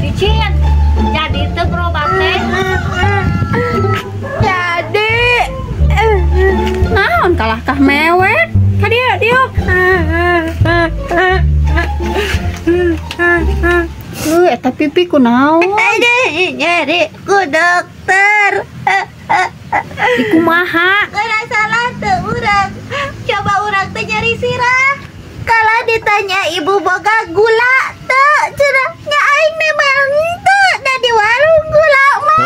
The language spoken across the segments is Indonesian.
Cicin, jadi itu berobat teh. Jadi naon kalahkah mewek ka dia eta pipi kunaon Nyeri ku dokter. kumaha Nggak salah tuh urang. Coba urang teh nyari sirah. Kalau ditanya ibu boga gula tuh cenahnya aing memang tuh da di warung gula mah.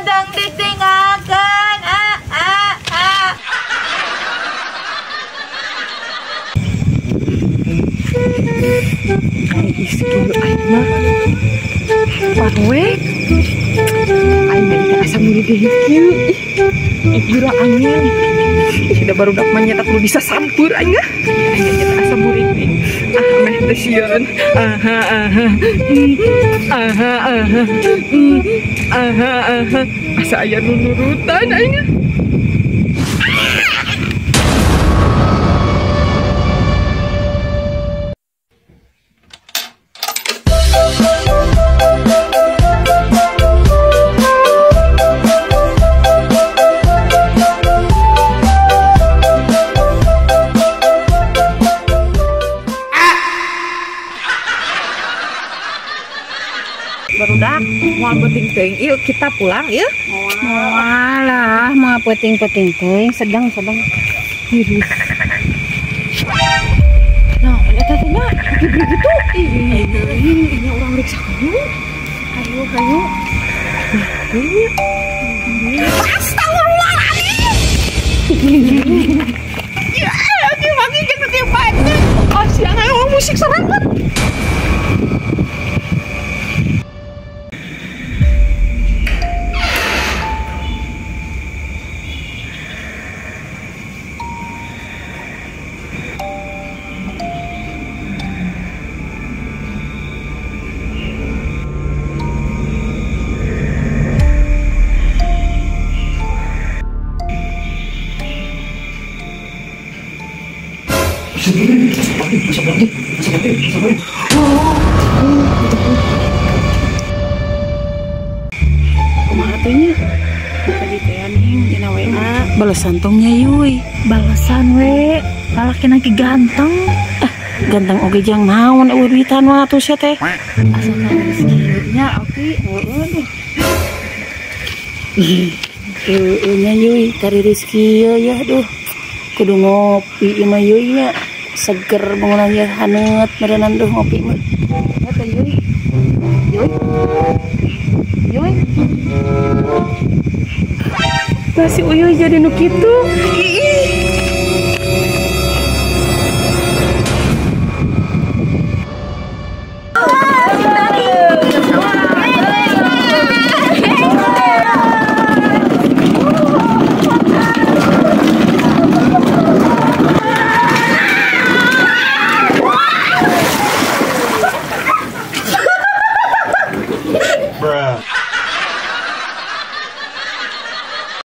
Dong ditinggalkan. parwe aing teh asa murid deui ieu angin sudah baru dak manyetak lu bisa sampur aing nya asa murid nih meh teh sieun asa aya nu nurutan aing. Barudak moal penting teuing ieu kita pulang ieu moal mau penting-penting teuing sedang iris nah eta teh nya gitu ini orang rek sayu ayo astagfirullahaladzim ya lagi mangi jeung teu paten siang aya musik serangan. Kumaha teh nya tadi teh anjing dina WA balasan tongnya yuy balasan we lalaki naki ganteng ganteng oge jang naon eueuh duitan mah atuh sia teh asal rezekinya oke nya yuy kari rezeki ya duh kudu ngopi ieu mah yuy nya seger bangunan ya haneut meureunan duh ngopi mah eta yuy Kasih uyuy jadi nu kitu.